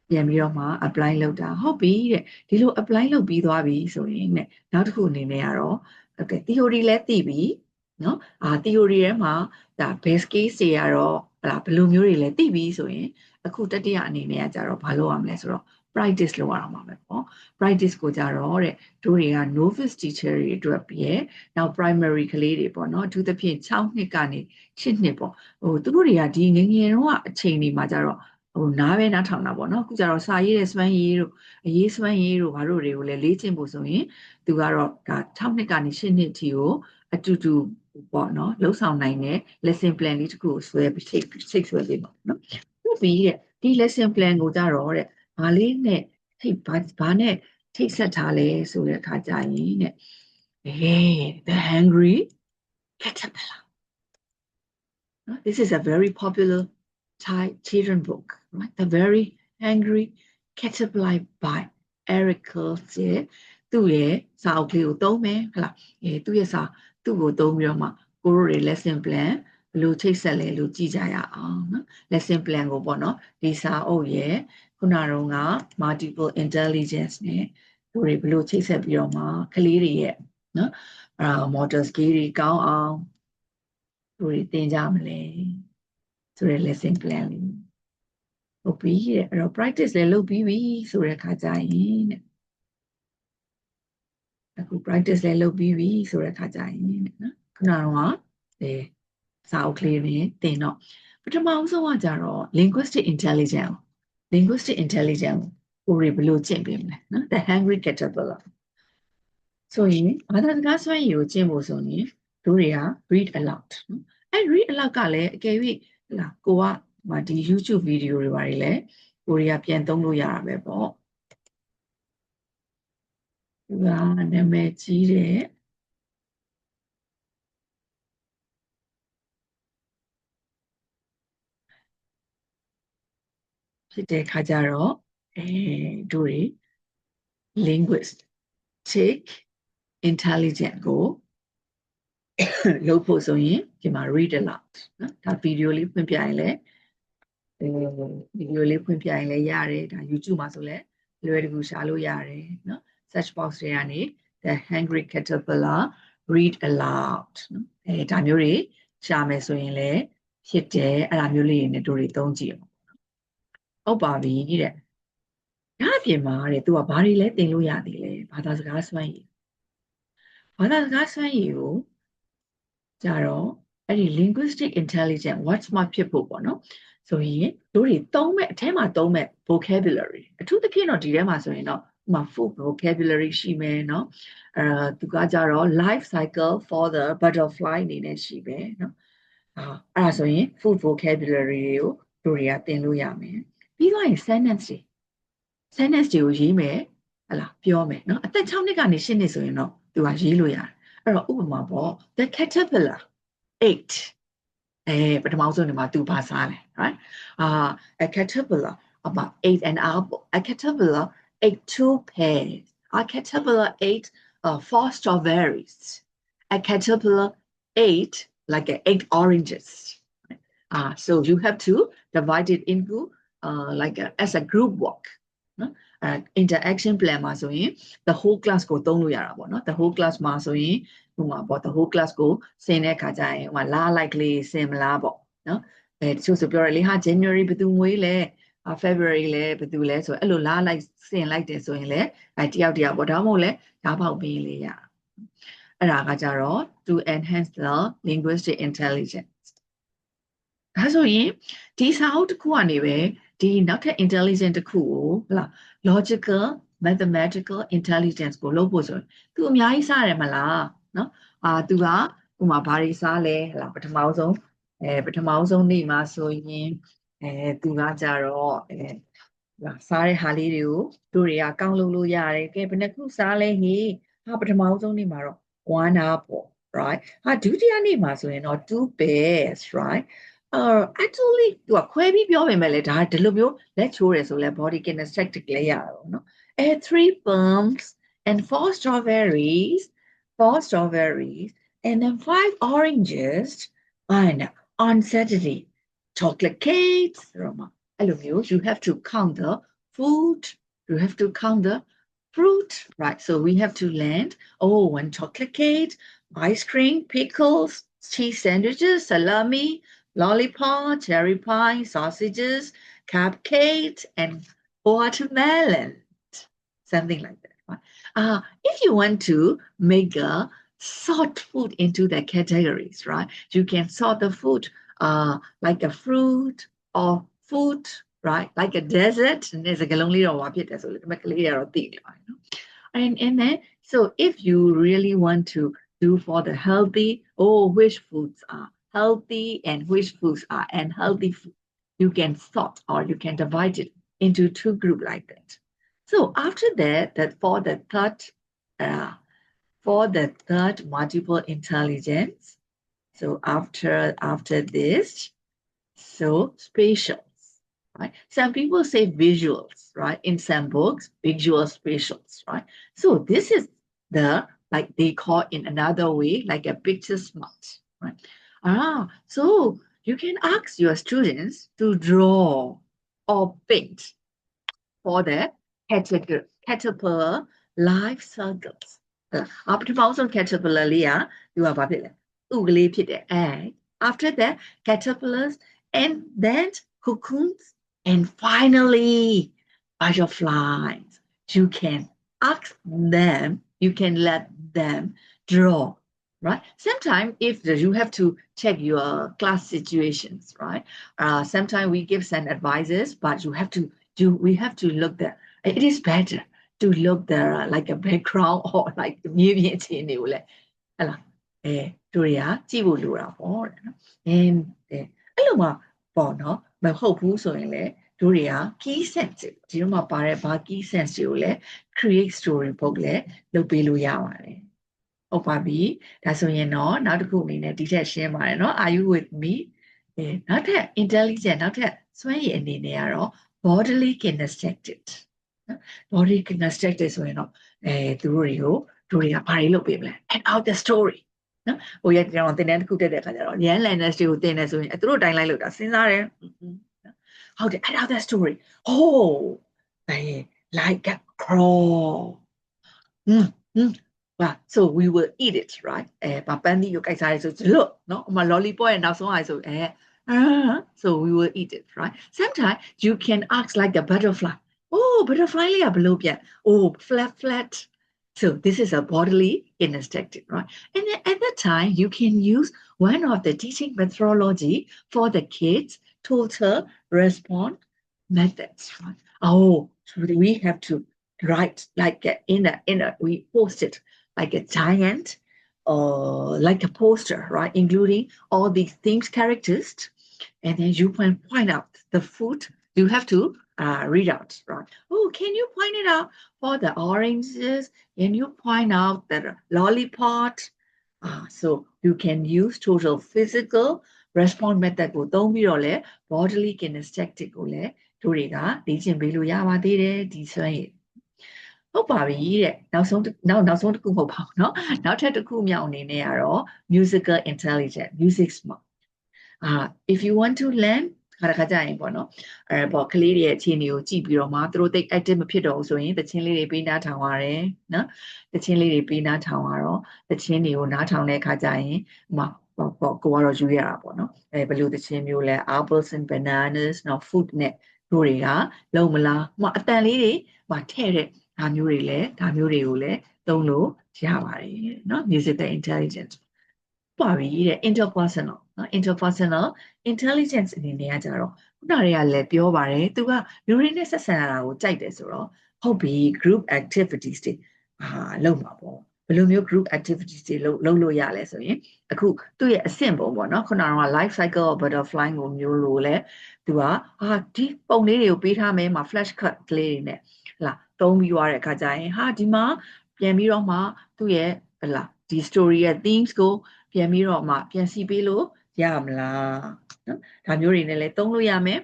ပြန်ပြီးတော့မှ apply လုပ်တာဟုတ်ပြီတဲ့ဒီလို apply လုပ်ပြီးသွားပြီဆိုရင်တဲ့နောက်တစ်ခုအနေနဲ့ကတော့ okay theory လည်းသိပြီနော်theory ထဲမှာဒါ base case တွေကတော့ဘယ်လိုမျိုးတွေလဲသိပြီဆိုရင်အခုတတိယအနေနဲ့ကကြတော့ဘာလုပ်ရမလဲဆိုတော့ practice လုပ်ရအောင်ပါပဲပေါ့ practice ကိုကြတော့တဲ့တို့တွေက novice teacher တွေအတွက်ပြည့်နောက် primary ကလေးတွေပေါ့နော်အထူးသဖြင့်6နှစ်ကနေ8နှစ်ပေါ့သူတို့တွေကဒီငယ်တော့အချိန်တွေမှာကြတော့နားပဲနားထောင်တာပေါ့နော်အခုကျတော့စာရေးတဲ့စွမ်းရည်တို့အရေးစွမ်းရည်တို့ဘာတို့တွေကိုလည်းလေ့ကျင့်ဖို့ဆိုရင်သူကတော့ဒါ6နှစ်ကနေ8နှစ်အထိကိုအတူတူပေါ့နော်လှုပ်ဆောင်နိုင်တဲ့ lesson plan လေးတစ်ခုကိုဆွဲပြီးစိတ်ဆွဲပေးပါနော်ဟုတ်ပြီတဲ့ဒီ lesson plan ကိုကြတော့တဲ့ဘာလေးနဲ့ဘာနဲ့ထိတ်ဆက်ထားလဲဆိုတဲ့အခါကျရင်တဲ့the hungry caterpillar this is a very popular Thai children book right the very hungry caterpillar by Eric Curls သူ့ရဲ့စာအုပ်ကလေးကိုသုံးမယ်ဟုတ်လားသူ့ရဲ့စာသူ့ကိုသုံးပြီးတော့မှကိုတို့တွေ lesson plan ဘယ်လိုချိတ်ဆက်လဲလို့ကြည့်ကြရအောင်နော် lesson plan ကိုပေါ့နော်ဒီစာအုပ်ရဲ့ခုနတုန်းက multiple intelligence နဲ့တို့တွေဘယ်လိုချိတ်ဆက်ပြီးတော့မှကလေးတွေရဲ့နော်model skill တွေကောင်းအောင်တို့တွေသင်ကြမလဲဆိုတဲ့ lesson plan လေးဟုတ်ပြီတဲ့အဲ့တော့ practice လည်းလုပ်ပြီးပြီဆိုတဲ့ခါကျရင်တဲ့အခု practice လည်းလုပ်ပြီးပြီဆိုတဲ့ခါကျရင်တဲ့နော်ခုနကတော့စာအုပ်ကလေးတွေသင်တော့ပထမဆုံးကကြတော့ linguistic intelligence ကိုဘယ်လိုကျင့်ပေးမလဲနော် the hungry caterpillar ဆိုရင်ဘာသာစကားစွမ်းရည်ကိုကျင့်ဖို့ဆိုရင်တို့တွေက read aloud နော်အဲ read aloud ကလည်းအကယ်၍လာကိုကဒီ YouTube ဗီဒီယိုတွေပါတယ်လေကိုရီးယားပြန်သုံးလို့ရတာပဲပေါ့သူကနာမည်ကြီးတဲ့ဖြစ်တဲ့ခါကျတော့တို့တွေ linguistic intelligence ကိုလုပ်ဖို့ဆိုရင်ဒီမှာ read aloud နော်ဒါဗီဒီယိုလေးဖွင့်ပြရင်လည်းဗီဒီယိုလေးဖွင့်ပြရင်လည်းရတယ်ဒါ YouTube မှာဆိုလည်းလွယ်တကူရှာလို့ရတယ်နော် search box တွေကနေ the hungry caterpillar read aloud နော်ဒါမျိုးတွေရှာမယ်ဆိုရင်လည်းဖြစ်တယ်အဲ့ဒါမျိုးလေးတွေနဲ့တို့တွေသုံးကြည့်အောင်ဟုတ်ပါပြီတဲ့ဒါအပြင်မှာတဲ့သူကဘာတွေလဲသင်လို့ရသေးလဲဘာသာစကားစွမ်းရည်ဘာသာစကားစွမ်းရည်ကိုကြတော့အဲ့ဒီ linguistic intelligence what's မှဖြစ်ဖို့ပေါ့နော်ဆိုရင်တို့တွေသုံးမဲ့အထဲမှာသုံးမဲ့ vocabulary အထူးသဖြင့်တော့ဒီထဲမှာဆိုရင်တော့ဥပမာ food vocabulary ရှိမယ်နော်သူကကြတော့ life cycle for the butterfly အနေနဲ့ရှိပဲနော်အဲ့ဒါဆိုရင် food vocabulary တွေကိုတို့တွေကသင်လို့ရမယ်ပြီးတော့ရင် sentence တွေကိုရေးမယ်ဟလာပြောမယ်နော်အသက်6နှစ်ကနေ10နှစ်ဆိုရင်တော့သူကရေးလို့ရတယ်အဲ့တော့ဥပမာပေါ့ the caterpillar ate ပထမဆုံးဒီမှာသူဘာစားလဲ right a caterpillar about ate an apple a caterpillar ate 2 pears a caterpillar ate 4 strawberries a caterpillar ate like 8 oranges so you have to divide it into like as a group work နော်interaction plan မှာဆိုရင် the whole class ကိုသုံးလို့ရတာပေါ့နော် the whole class မှာဆိုရင်ဟိုမှာပေါ့ the whole class ကိုဆင်တဲ့ခါကျရင်ဟိုမှာလာလိုက်ကလေးဆင်မလားပေါ့နော်တချို့ဆိုပြောရလေဟာ January ဘယ်သူမွေးလဲ February လဲဘယ်သူလဲဆိုအဲ့လိုလာလိုက်ဆင်လိုက်တယ်ဆိုရင်လေတယောက်ပေါ့ဒါမှမဟုတ်လေဓာတ်ပေါက်ပေးလေရအဲ့ဒါကကြတော့ to enhance the linguistic intelligence ဒါဆိုရင်ဒီစာအုပ်တစ်ခုကနေပဲဒီနောက်ထပ် intelligence တစ်ခုကိုဟလာ logical mathematical intelligence ကိုလုပ်ဖို့ဆိုရင်သူအများကြီးစားတယ်မလားနော်သူကဥမာဘာတွေစားလဲဟလာပထမဆုံးနေ့မှာဆိုရင်သူကကြတော့စားတဲ့ဟာလေးတွေကိုတို့တွေကကောက်လို့ရတယ်ကဲဘယ်နှခုစားလဲဟေးပထမဆုံးနေ့မှာတော့ 1 apple right ဒုတိယနေ့မှာဆိုရင်တော့ 2 pears right actually သူကခွဲပြီးပြောပေမဲ့လေဒါဒီလိုမျိုးလက်ချိုးတယ်ဆိုလဲ body kinesthetic လည်းရတော့နော်3 plums and 4 strawberries and then 5 oranges and on Saturday chocolate cakesအဲ့လိုမျိုး you have to count the food you have to count the fruit right so we have to learn one chocolate cake ice cream pickles cheese sandwiches salami lollipop, cherry pie, sausages, cupcakes, and watermelon. Something like that. Right? If you want to make a sort food into the categories, right? You can sort the food like a fruit or food, right? Like a dessert. And there's a lonely and then, so if you really want to do for the healthy, which foods are healthy and which foods are unhealthy food. You can sort or you can divide it into 2 groups like that. So after that for the third multiple intelligence, so after this, so spatials, right? Some people say visuals, right? In some books, visual spatials, right? So this is the, like they call in another way, like a picture smart, right? So you can ask your students to draw or paint for the caterpillar life cycles. After also caterpillar, you are egg. After that, caterpillars, and then cocoons, and finally butterflies. You can ask them, you can let them draw, right? Sometimes if you have to check your class situations, right? Sometimes we give some advices, but we have to look there. It is better to look there like a background or like မြေပြင်အခြေအနေကိုလေဟဲ့လားတို့တွေကကြည့်ဖို့လိုတာပေါ့တဲ့နော်အဲ့လိုမှပေါ့နော်မဟုတ်ဘူးဆိုရင်လေတို့တွေက key sense ဒီတော့မှပါတဲ့ဘာ key sense တွေကိုလေ create story book လေလုပ်ပေးလို့ရပါတယ်ဟုတ်ပါပြီဒါဆိုရင်တော့နောက်တစ်ခုအနေနဲ့ဒီထက်ရှင်းပါတယ်နော် Are you with me နောက်ထပ် intelligent နောက်ထပ်စွမ်းရည်အနေနဲ့ကတော့ bodily kinesthetic body kinesthetic ဆိုရင်တော့သူတို့တွေကဘာတွေလုပ်ပေးမလဲ add out the story နော်ဟိုရကျွန်တော်သင်တန်းတစ်ခုတက်တဲ့အခါကျတော့ Yan Lannis တွေကိုသင်နေဆိုရင်သူတို့တိုင်းလိုက်လို့တာစဉ်းစားတယ်ဟုတ်တယ် add out the story oh like a crawl so we will eat it right ဘာပန်းသီးကိုကြိုက်စားရဲဆိုလို့နော်ဟိုမှာ lollipop ရဲ့နောက်ဆုံးဟာဆိုso we will eat it right sometimes you can ask like a butterfly oh butterfly လေးကဘလို့ပြန် oh flat so this is a bodily kinesthetic right and then at that time you can use one of the teaching methodology for the kids total response methods right oh so we have to write like in a we post it like a giant like a poster right including all these themes characters and then you can point out the food you have to read out right oh can you point it out for the oranges can you point out the lollipop so you can use total physical response method ကိုသုံးပြီးတော့လေ bodily kinesthetic ကိုလေတို့တွေကလေ့ကျင့်ပေးလို့ရပါသေးတယ်ဒီစွမ်းရည်ဟုတ်ပါပြီတဲ့နောက်ဆုံးတစ်ခုမဟုတ်ပါဘူးเนาะနောက်ထပ်တစ်ခုမြောက်အနေနဲ့ကတော့ musical intelligence music smart if you want to learn ခါကြရင်ပေါ့နော်ပေါ့ကလေးတွေရဲ့အခြေအနေကိုကြည့်ပြီးတော့မှသူတို့တိတ် active မဖြစ်တော့ဘူးဆိုရင်သချင်းလေးတွေပေးနားထောင်ရတယ်နော်သချင်းလေးတွေပေးနားထောင်ရတော့သချင်းတွေကိုနားထောင်တဲ့ခါကြရင်ပေါ့ကိုကတော့ယူရတာပေါ့နော်ဘယ်လိုသချင်းမျိုးလဲ apples and bananas နော် food နဲ့တို့တွေကလုံမလားအတန်လေးတွေထည့်တဲ့ဒါမျိုးတွေကိုလည်းသုံးလို့ရပါတယ်เนาะ musical intelligence ပါပြီတဲ့ interpersonal เนาะ interpersonal intelligence အနေနဲ့ကကြတော့ခုနတွေကလည်းပြောပါတယ်သူကလူတွေနဲ့ဆက်ဆံရတာကိုကြိုက်တယ်ဆိုတော့ဟုတ်ပြီ group activities တွေလုပ်မှာပေါ့ဘယ်လိုမျိုး group activities တွေလုပ်လို့ရလဲဆိုရင်အခုသူ့ရဲ့အဆင့်ပုံပေါ့နော်ခုနက life cycle of butterfly ကိုမျိုးလို့လဲသူကဒီပုံလေးတွေကိုပေးထားမယ်မှာ flash cut ကလေးတွေနဲ့လားသုံးပြီးသွားတဲ့အခါကျရင်ဒီမှာပြန်ပြီးတော့မှသူ့ရဲ့ဒီ story ရဲ့ themes ကိုပြန်ပြီးတော့မှပြန်စီပေးလို့ရမလားနော်ဒါမျိုးတွေနဲ့လည်းသုံးလို့ရမယ်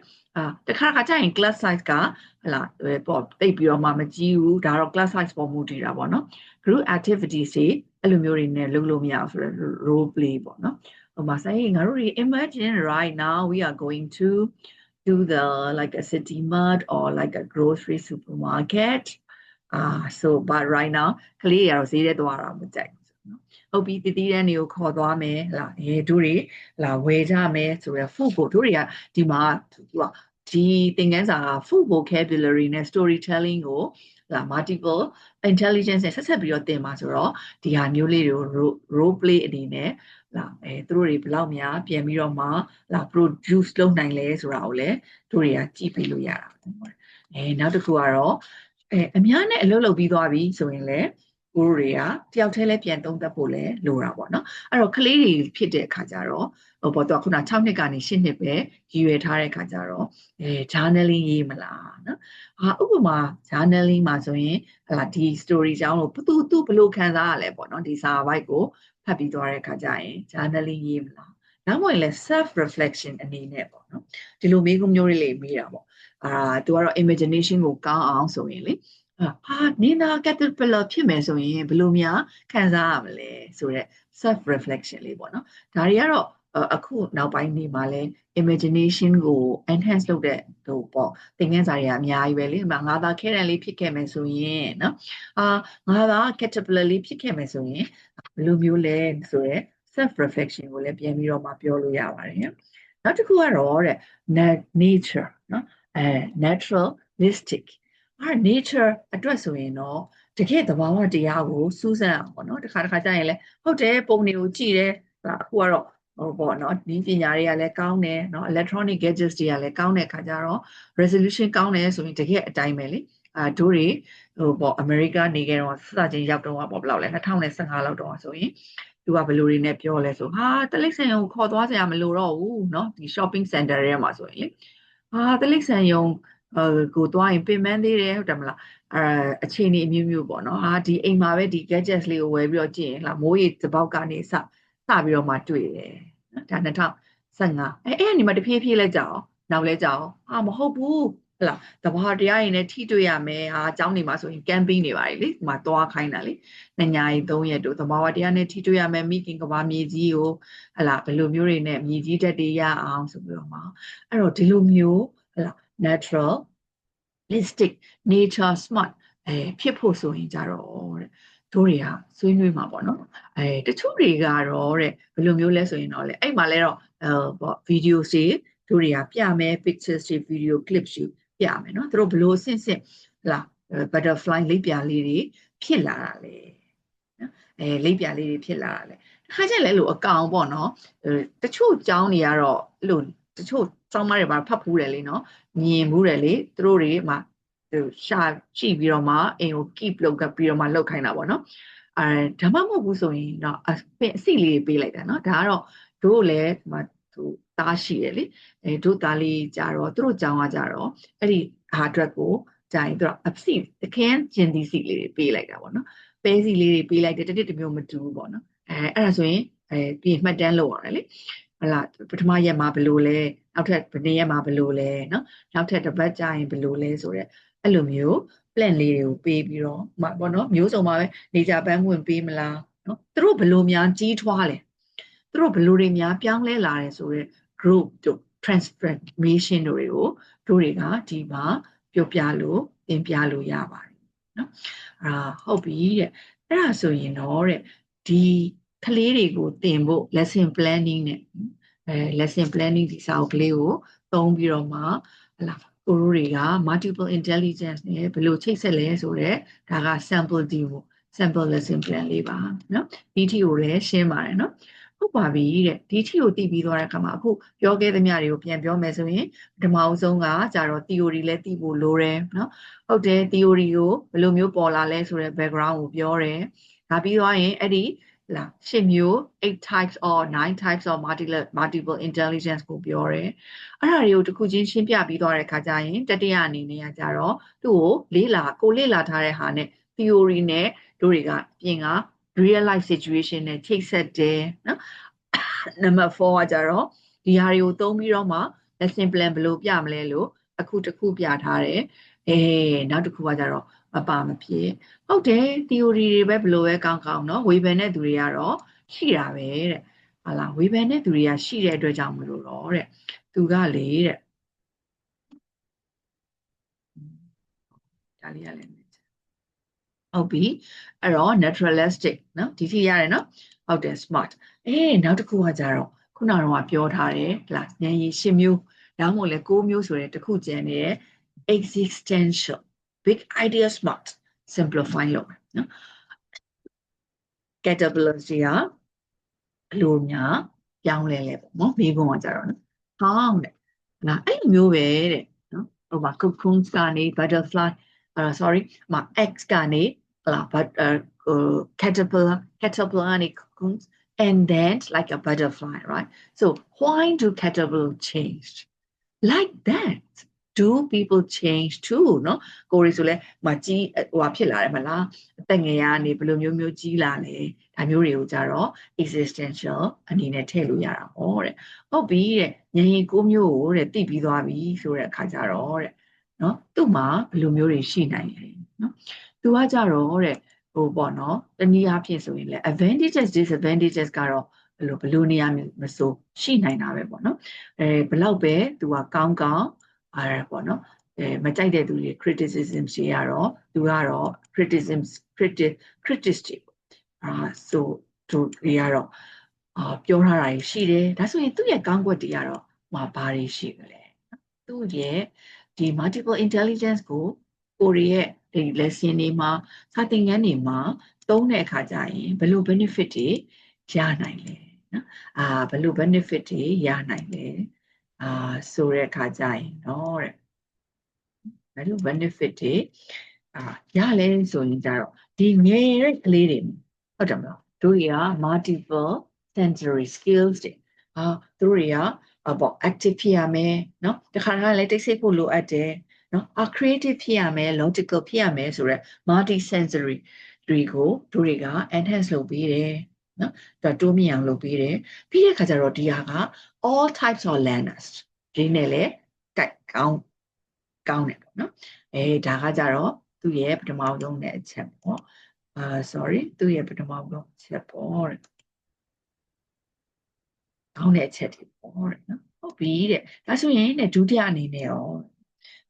တခါကျရင် class size ကပေါ့တိတ်ပြီးတော့မှမကြီးဘူးဒါတော့ class size ပေါ်မူတည်တာပေါ့နော် group activities တွေအဲ့လိုမျိုးတွေနဲ့လုပ်လို့မရဘူးဆိုတော့ role play ပေါ့နော်ဟိုမှာဆိုင်ငါတို့တွေ imagine right now we are going to do the like a city mart or like a grocery supermarket so but right now ကလေးရတော့ဈေးထဲသွားတာမကြိုက်ဟုတ်ပြီတည်တည်တဲ့နေကိုခေါ်သွားမယ်လားတို့တွေဝယ်ကြမယ်ဆိုရ food ကိုတို့တွေကဒီမှာဒီသင်ခန်းစာ food vocabulary နဲ့ storytelling ကို multiple intelligence နဲ့ဆက်ဆက်ပြီးတော့သင်ပါဆိုတော့ဒီဟာမျိုးလေးတွေကို role play အနေနဲ့သူတို့တွေဘယ်လောက်များပြန်ပြီးတော့မှproduce လုပ်နိုင်လဲဆိုတာကိုလည်းတို့တွေကကြည့်ပြီးလို့ရတာနောက်တစ်ခုကတော့အများနဲ့အလုပ်လုပ်ပြီးသွားပြီဆိုရင်လည်းကိုတို့တွေကတယောက်တည်းလည်းပြန်သုံးသပ်ဖို့လည်းလိုတာပေါ့နော်အဲ့တော့ကလေးတွေဖြစ်တဲ့အခါကျတော့ပေါ့တော့ခုန6နှစ်ကနေ8နှစ်ပဲရည်ရွယ်ထားတဲ့အခါကျတော့journaling ရေးမလားနော်ဥပမာ journaling မှာဆိုရင်ဒီ story ကြောင်းလို့သူဘယ်လိုခံစားရလဲပေါ့နော်ဒီစာပိုက်ကိုဖတ်ပြီးသွားတဲ့အခါကျရင် journaling ရေးမလားနောက်မှလည်း self reflection အနေနဲ့ပေါ့နော်ဒီလိုမေးခွန်းမျိုးတွေလေးမေးတာပေါ့ သူကတော့ imagination ကိုကောင်းအောင်ဆိုရင်လေနင်းသား caterpillar ဖြစ်မယ်ဆိုရင်ဘယ်လိုများခံစားရမလဲဆိုတော့ self reflection လေးပေါ့နော်ဒါတွေကတော့အခုနောက်ပိုင်းနေမှာလဲ imagination ကို enhance လုပ်တဲ့ဟိုပေါ့သင်ခန်းစာတွေကအများကြီးပဲလေငါသာခဲတံလေးဖြစ်ခဲ့မယ်ဆိုရင်နော်ငါသာ caterpillar လေးဖြစ်ခဲ့မယ်ဆိုရင်ဘယ်လိုမျိုးလဲဆိုတော့ self reflection ကိုလည်းပြန်ပြီးတော့မှပြောလို့ရပါတယ်နောက်တစ်ခုကတော့တဲ့ nature နော်naturalistic nature အတွက်ဆိုရင်တော့တကယ်သဘာဝတရားကိုစူးစမ်းအောင်ပေါ့နော်တစ်ခါကြာရင်လဲဟုတ်တယ်ပုံတွေကိုကြည့်တယ်အခုကတော့ဟိုပေါ့နော်ဒီပညာတွေကလည်းကောင်းတယ်နော် electronic gadgets တွေကလည်းကောင်းတဲ့ခါကျတော့ resolution ကောင်းတယ်ဆိုရင်တကယ်အတိုင်းပဲလေတို့တွေဟိုပေါ့အမေရိကနေခဲ့တော့စချင်းရောက်တော့ပေါ့ဘယ်လောက်လဲ2015လောက်တော့ဆိုရင်သူကဘယ်လိုတွေနဲ့ပြောလဲဆိုတလိမ့်ဆန်ယုံခေါ်သွားစရာမလိုတော့ဘူးเนาะဒီ shopping center ထဲမှာဆိုရင်လေတလိမ့်ဆန်ယုံကိုသွားရင်ပင်ပန်းသေးတယ်ဟုတ်တယ်မလားအခြေအနေအမျိုးမျိုးပေါ့เนาะဒီအိမ်မှာပဲဒီ gadgets လေးကိုဝယ်ပြီးတော့ကြည့်ရင်လားမိုးရေတပေါက်ကနေစပြီးတော့မှတွေ့တယ်ဒါ2015အဲ့ဒီမှာတဖြည်းဖြည်းလဲကြောက်နောက်လဲကြောက်မဟုတ်ဘူးဟလာတဘာတရားရင်လည်းထိတွေ့ရမယ်အကြောင်းနေမှာဆိုရင် camping နေပါလေဒီမှာသွားခိုင်းတာလေ2 ညရီ3 ရက်တို့တဘာတရားနဲ့ထိတွေ့ရမယ်မိခင်ကဘာမြေကြီးကိုဟလာဘယ်လိုမျိုးတွေနဲ့မြေကြီးတက်တွေရအောင်ဆိုပြီးတော့မှအဲ့တော့ဒီလိုမျိုးဟလာ naturalistic nature smart ဖြစ်ဖို့ဆိုရင်ကြတော့တဲ့တို့တွေကဆွေးနွေးမှာပေါ့နော်တချို့တွေကတော့တဲ့ဘယ်လိုမျိုးလဲဆိုရင်တော့လေအဲ့မှာလဲတော့ပေါ့ video တွေတို့တွေကပြမယ် pictures တွေ video clips တွေပြမယ်နော်တို့ဘယ်လိုဆင့်ဟလာ butterfly လိပ်ပြာလေးတွေဖြစ်လာတာလေနော်လိပ်ပြာလေးတွေဖြစ်လာတာလေခါကျလဲလို့အကောင်ပေါ့နော်တချို့ကျောင်းတွေကတော့လို့တချို့ကျောင်းမတွေပါဖတ်ဖူးတယ်လေနော်မြင်ဘူးတယ်လေသူတို့တွေမှာရှာကြည့်ပြီးတော့မှအိမ်ကို keep လုပ်ကပ်ပြီးတော့မှလောက်ခိုင်းတာပေါ့နော်ဒါမှမဟုတ်ဘူးဆိုရင်တော့အစီလေးပေးလိုက်တာနော်ဒါကတော့တို့လည်းဒီမှာသူသားရှိတယ်လေတို့သားလေးကြတော့သူတို့ကြောင်းကကြတော့အဲ့ဒီဟာအတွက်ကိုကြာရင်သူတို့အစီတခင်းကျင်သီးစီလေးတွေပေးလိုက်တာပေါ့နော်ပဲစီလေးတွေပေးလိုက်တယ်တစ်မျိုးမတူဘူးပေါ့နော်အဲ့ဒါဆိုရင်ပြင်မှတ်တမ်းလုပ်ရတယ်လေဟလာပထမရက်မှာဘယ်လိုလဲနောက်ထပ်ဘယ်နှစ်ရက်မှာဘယ်လိုလဲနော်နောက်ထပ်တစ်ပတ်ကြာရင်ဘယ်လိုလဲဆိုတော့အဲ့လိုမျိုး plan လေးတွေကိုပေးပြီးတော့ပေါ့နော်မျိုးစုံပါပဲနေကြပန်းဝင်ပေးမလားနော်သူတို့ဘယ်လိုများကြီးထွားလဲသူတို့ဘယ်လိုတွေများပြောင်းလဲလာတယ်ဆိုတော့ group တို့ transformation တွေကိုတို့တွေကဒီမှာပြောပြလို့သင်ပြလို့ရပါတယ်နော်ဟုတ်ပြီတဲ့အဲ့ဒါဆိုရင်တော့တဲ့ဒီကလေးတွေကိုသင်ဖို့ lesson planning နဲ့lesson planning ဒီစာအုပ်ကလေးကိုသုံးပြီးတော့မှဟလာကိုရိုးတွေက multiple intelligence နဲ့ဘယ်လိုချိတ်ဆက်လဲဆိုတော့ဒါက sample demo sample lesson plan လေးပါနော်ဒီထီကိုလည်းရှင်းပါတယ်နော်ဟုတ်ပါပြီတဲ့ဒီထီကိုသိပြီးသွားတဲ့အခါမှာအခုပြောခဲ့သမျှတွေကိုပြန်ပြောမယ်ဆိုရင်ပထမအဆုံးကကြတော့ theory လည်းသိဖို့လိုတယ်နော်ဟုတ်တယ် theory ကိုဘယ်လိုမျိုးပေါ်လာလဲဆိုတဲ့ background ကိုပြောတယ်ဒါပြီးသွားရင်အဲ့ဒီ8မျိုး8 types or 9 types of multiple intelligence ကိုပြောတယ်အဲ့ဒါတွေကိုတစ်ခုချင်းရှင်းပြပြီးသွားတဲ့ခါကျရင်တတိယအနေနဲ့ကြတော့သူ့ကိုလေ့လာထားတဲ့ဟာနဲ့ theory နဲ့တို့တွေကပြင်က real life situation နဲ့ချိတ်ဆက်တယ်နော် number 4ကကြတော့ဒီဟာတွေကိုသုံးပြီးတော့မှ lesson plan ဘယ်လိုပြမလဲလို့အခုတစ်ခုပြထားတယ်နောက်တစ်ခုကကြတော့မပါမဖြစ်ဟုတ်တယ် theory တွေပဲဘယ်လိုပဲကောင်းကောင်းเนาะဝေဖန်တဲ့သူတွေကတော့ရှိတာပဲတဲ့ဟာလားဝေဖန်တဲ့သူတွေကရှိတဲ့အတွက်ကြောင့်မလို့တော့တဲ့သူကလေတဲ့ဒါလေးရလဲဟုတ်ပြီအဲ့တော့ naturalistic เนาะဒီထိရတယ်เนาะဟုတ်တယ် smart နောက်တစ်ခုကကြတော့ခုနကတော့ပြောထားတယ်ဟလားဉာဏ်ရည်10မျိုးနောက်မို့လဲ9မျိုးဆိုတဲ့တစ်ခုကျန်နေတဲ့ existential big idea smart simplify လုပ်မယ်နော် caterpillar ကြီးကဘလို့များပြောင်းလဲလဲပေါ့နော်မိကုံးကကြတော့နော်ဟောင်းတဲ့ငါအဲ့လိုမျိုးပဲတဲ့နော်ဟိုမှာ cocoons ကနေ butterfly sorry မှာ egg ကနေဟလာ caterpillar ကနေ cocoons and then like a butterfly right so why do caterpillar change like that do people change too เนาะကိုရီဆိုလဲမကြီးဟိုဖြစ်လာတယ်မလားအသက်ငယ်ရနေဘယ်လိုမျိုးကြီးလာလဲဒါမျိုးတွေကိုကြတော့ existential အနေနဲ့ထည့်လို့ရတာဟောတဲ့ဟုတ်ပြီတဲ့ဉာဏ်ရည်9မျိုးကိုတဲ့သိပြီးသွားပြီဆိုတဲ့အခါကြတော့တဲ့ နော်သူ့မှာဘယ်လိုမျိုးတွေရှိနိုင်လဲနော်သူကကြတော့တဲ့ဟိုပေါ့နော်တနည်းအားဖြင့်ဆိုရင်လေ advantages disadvantages ကတော့ဘယ်လိုနေရာမဆိုရှိနိုင်တာပဲပေါ့နော်ဘလောက်ပဲသူကကောင်းပေါ့နော်မကြိုက်တဲ့သူတွေ criticism တွေကတော့သူကတော့ criticism ဆိုတို့တွေကတော့ပြောထားတာရှိတယ်ဒါဆိုရင်သူ့ရဲ့ကောင်းကွက်တွေကတော့ဘာတွေရှိကြလဲသူ့ရဲ့ဒီ multiple intelligence ကိုရီရဲ့ဒီ lesson တွေမှာစာသင်ခန်းတွေမှာသုံးတဲ့အခါကျရင်ဘယ်လို benefit တွေရနိုင်လဲနော်ဘယ်လို benefit တွေရနိုင်လဲဆိုတဲ့အခါကျရင်တော့တဲ့ဘယ်လို benefit တွေရလဲဆိုရင်ကြတော့ဒီငယ်တဲ့ကလေးတွေဟုတ်တယ်မလားတို့ရ multiple sensory skills တွေတို့ရပေါ့ active ဖြစ်ရမယ်နော်တခါတခါလည်းတိတ်ဆိတ်ဖို့လိုအပ်တယ်နော်creative ဖြစ်ရမယ် logical ဖြစ်ရမယ်ဆိုတော့ multi sensory တွေကိုတို့တွေက enhance လုပ်ပေးတယ်နော်တိုးမြင့်အောင်လုပ်ပေးတယ်ပြီးတဲ့အခါကျတော့ဒီဟာက all types of learners ဒီနဲ့လေကောင်းတယ်ပေါ့နော်ဒါကကြတော့သူ့ရဲ့ပထမဆုံးနဲ့အချက်ပေါ့sorry သူ့ရဲ့ပထမဆုံးအချက်ပေါ့တဲ့ကောင်းတဲ့အချက်တွေပေါ့တဲ့နော်ဟုတ်ပြီတဲ့ဒါဆိုရင်တဲ့ဒုတိယအနေနဲ့ရော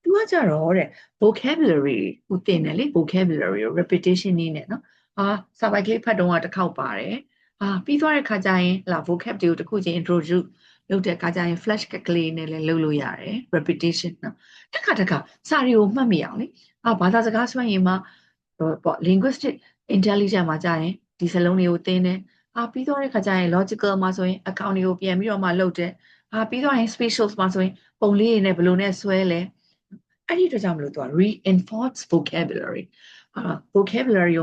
သူကကြတော့တဲ့ vocabulary ကိုသင်တယ်လေ vocabulary ကို repetition နည်းနဲ့နော်စာပိုက်ကလေးဖတ်တော့တစ်ခေါက်ပါတယ်ပြီးသွားတဲ့ခါကျရင်လာ vocab တွေကိုတစ်ခုချင်း introduce လုပ်တဲ့ခါကျရင် flash ကလေးနဲ့လည်းလုပ်လို့ရတယ် repetition နော်တစ်ခါစာတွေကိုမှတ်မိအောင်လေဘာသာစကားစွမ်းရည်မှာပေါ့ linguistic intelligence မှာကျရင်ဒီစလုံးတွေကိုသင်တယ်ပြီးသွားတဲ့ခါကျရင် logical မှာဆိုရင် account တွေကိုပြန်ပြီးတော့မှလုပ်တယ်ပြီးသွားရင် spatials မှာဆိုရင်ပုံလေးတွေနဲ့ဘယ်လိုနဲ့ဆွဲလဲအဲ့ဒီတော့ကြောင့်မလို့သူက reinforce vocabulary vocabulary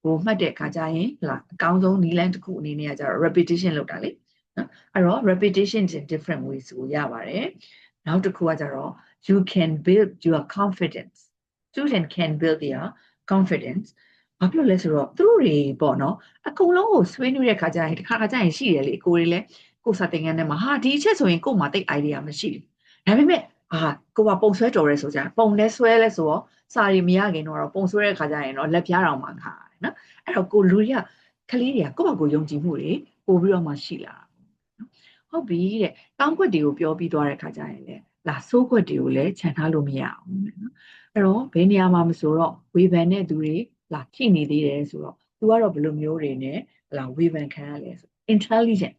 ကိုမှတ်တဲ့အခါကျရင်အကောင်းဆုံးနည်းလမ်းတစ်ခုအနေနဲ့ကကျတော့ repetition လုပ်တာလေနော်အဲ့တော့ repetition in different ways ကိုရပါတယ်နောက်တစ်ခုကကျတော့ you can build your confidence student can build their confidence ဘာဖြစ်လို့လဲဆိုတော့သူတို့တွေပေါ့နော်အကုန်လုံးကိုဆွေးနွေးတဲ့ခါကျရင်တစ်ခါကျရင်ရှိတယ်လေကိုတွေလည်းကိုစာသင်ခန်းထဲမှာဒီအချက်ဆိုရင်ကို့မှာတိတ် idea မရှိဘူးဒါပေမဲ့ကိုကပုံဆွဲတော်ရဲဆိုကြပုံလဲဆွဲလဲဆိုတော့စာရီမရခင်တော့ပုံဆွဲတဲ့ခါကျရင်တော့လက်ပြားတောင်မှခါတယ်နော်အဲ့တော့ကိုလူတွေကကလေးတွေကကိုယ့်ဘာကိုယုံကြည်မှုတွေပို့ပြီးတော့မှရှိလာဟုတ်ပြီတဲ့ကောင်းကွက်တွေကိုပြောပြီးသွားတဲ့ခါကျရင်လေဆိုးကွက်တွေကိုလည်းခြံထားလို့မရအောင်နော်အဲ့တော့ဘယ်နေရာမှာမဆိုတော့ဝေဖန်တဲ့သူတွေရှိနေသေးတယ်ဆိုတော့သူကတော့ဘယ်လိုမျိုးတွေနဲ့ဝေဖန်ခံရလဲဆို intelligent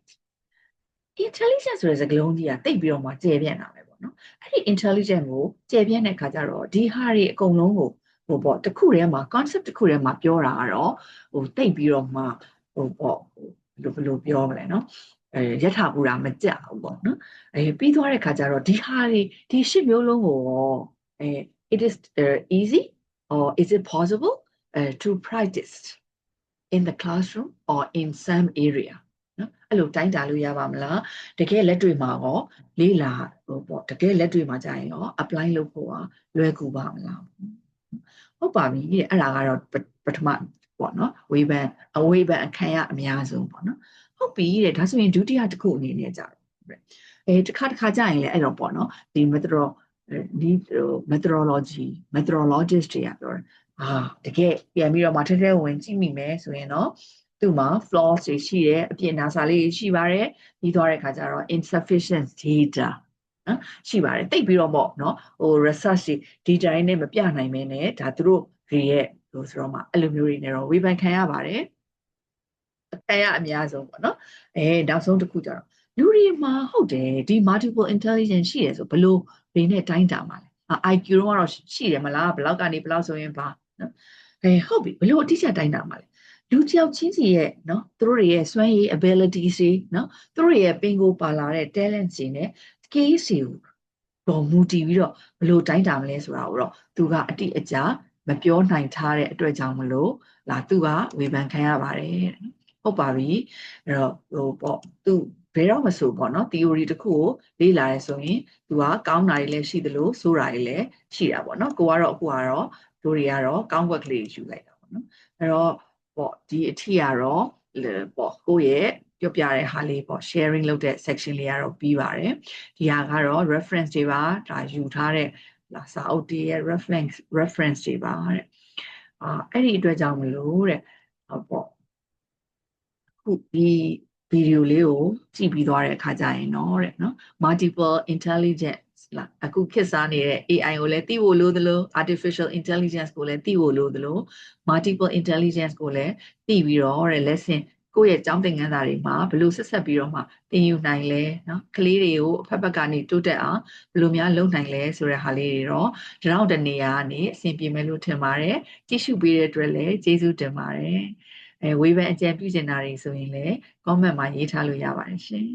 ဆိုတဲ့စကားလုံးကြီးကတိတ်ပြီးတော့မှကျယ်ပြန့်တာပဲပေါ့နော်အဲ့ဒီ intelligent ကိုကျယ်ပြန့်တဲ့ခါကျတော့ဒီဟာတွေအကုန်လုံးကိုပေါ့တစ်ခုတည်းမှာ concept တစ်ခုတည်းမှာပြောတာကတော့တိတ်ပြီးတော့မှပေါ့ဘယ်လိုပြောမလဲနော်ယထာဘူတာမကြဘူးပေါ့နော်ပြီးသွားတဲ့ခါကျတော့ဒီဟာတွေဒီရှစ်မျိုးလုံးကိုit is easy or is it possible to practice in the classroom or in some area နော်အဲ့လိုတိုင်းတာလို့ရပါမလားတကယ်လက်တွေ့မှာရောလေ့လာပေါ့တကယ်လက်တွေ့မှာကြာရင်ရော apply လုပ်ဖို့လွယ်ကူပါမလားဟုတ်ပါပြီအဲ့ဒါကတော့ပထမပေါ့နော်ဝေဖန်ခံရအများဆုံးပေါ့နော်ဟုတ်ပြီဒါဆိုရင်ဒုတိယတစ်ခုအနေနဲ့ကြာတော့တစ်ခါကြာရင်လည်းအဲ့တော့ပေါ့နော်ဒီ methodologist တွေကပြောတယ်တကယ်ပြန်ပြီးတော့မှထဲဝင်ကြည့်မိမယ်ဆိုရင်တော့သူ့မှာ flaws တွေရှိတယ်အပြစ်နာစာလေးရှိပါတယ်ပြီးသွားတဲ့ခါကျတော့ insufficient data နော်ရှိပါတယ်တိတ်ပြီးတော့ပေါ့နော်research တွေ data နဲ့မပြနိုင်မဲနဲ့ဒါသူတို့တွေရဲ့ဆိုတော့မှအဲ့လိုမျိုးတွေနဲ့တော့ဝေဖန်ခံရပါတယ်ခံရအများဆုံးပေါ့နော်နောက်ဆုံးတစ်ခုကျတော့လူတွေမှာဟုတ်တယ်ဒီ multiple intelligence ရှိတယ်ဆိုဘလို့တွေနဲ့တိုင်းတာမှာလဲIQ တော့ရှိတယ်မလားဘလောက်ကနေဘလောက်ဆိုရင်ပါနော်ဟုတ်ပြီဘလို့အတိအကျတိုင်းတာမှာလဲလူတယောက်ချင်းစီရဲ့နော်သူတို့ရဲ့စွမ်းရည် abilities တွေနော်သူတို့ရဲ့ပင်ကိုပါလာတဲ့ talent တွေနဲ့ skills တွေကိုမူတည်ပြီးတော့ဘလို့တိုင်းတာမလဲဆိုတာကိုတော့သူကအတိအကျမပြောနိုင်ထားတဲ့အတွက်ကြောင့်မလို့သူကဝေဖန်ခံရပါတယ်ဟုတ်ပါပြီအဲ့တော့ပေါ့သူဘယ်တော့မဆိုပေါ့နော် theory တစ်ခုကိုလေ့လာရဲဆိုရင်သူကကောင်းတာတွေလည်းရှိသလိုဆိုးတာတွေလည်းရှိတာပေါ့နော်ကိုကတော့အခုကတော့တို့တွေကတော့ကောင်းကွက်ကလေးယူလိုက်တာပေါ့နော်အဲ့တော့ပေါ့ဒီအထီကတော့ပေါ့ကိုရဲ့ပြောပြတဲ့ဟာလေးပေါ့ sharing လုပ်တဲ့ section လေးကတော့ပြီးပါတယ်ဒီဟာကတော့ reference တွေပါဒါယူထားတဲ့ လားစာအုပ်တွေရဲ့ reference တွေပါတဲ့အဲ့ဒီအတွက်ကြောင့်မလို့တဲ့ပေါ့ခုဒီဗီဒီယိုလေးကိုကြည့်ပြီးသွားတဲ့အခါကျရင်တော့တဲ့နော် multiple intelligence လားအခုခေတ်စားနေတဲ့ AI ကိုလည်းသိဖို့လိုသလို artificial intelligence ကိုလည်းသိဖို့လိုသလို multiple intelligence ကိုလည်းသိပြီးတော့တဲ့ lesson ကိုယ့်ရဲ့ကျောင်းသင်ခန်းစာတွေမှာဘယ်လိုဆက်ဆက်ပြီးတော့မှသင်ယူနိုင်လဲနော်ကလေးတွေကိုအဖက်ဖက်ကနေတိုးတက်အောင်ဘယ်လိုများလုပ်နိုင်လဲဆိုတဲ့ဟာလေးတွေတော့ဒီတော့တနေရာကနေအဆင်ပြေမယ်လို့ထင်ပါတယ်ကြည့်ရှုပေးတဲ့အတွက်လည်းကျေးဇူးတင်ပါတယ်ဝေဖန်အကြံပြုချင်တာတွေဆိုရင်လည်း comment မှာရေးထားလို့ရပါတယ်ရှင်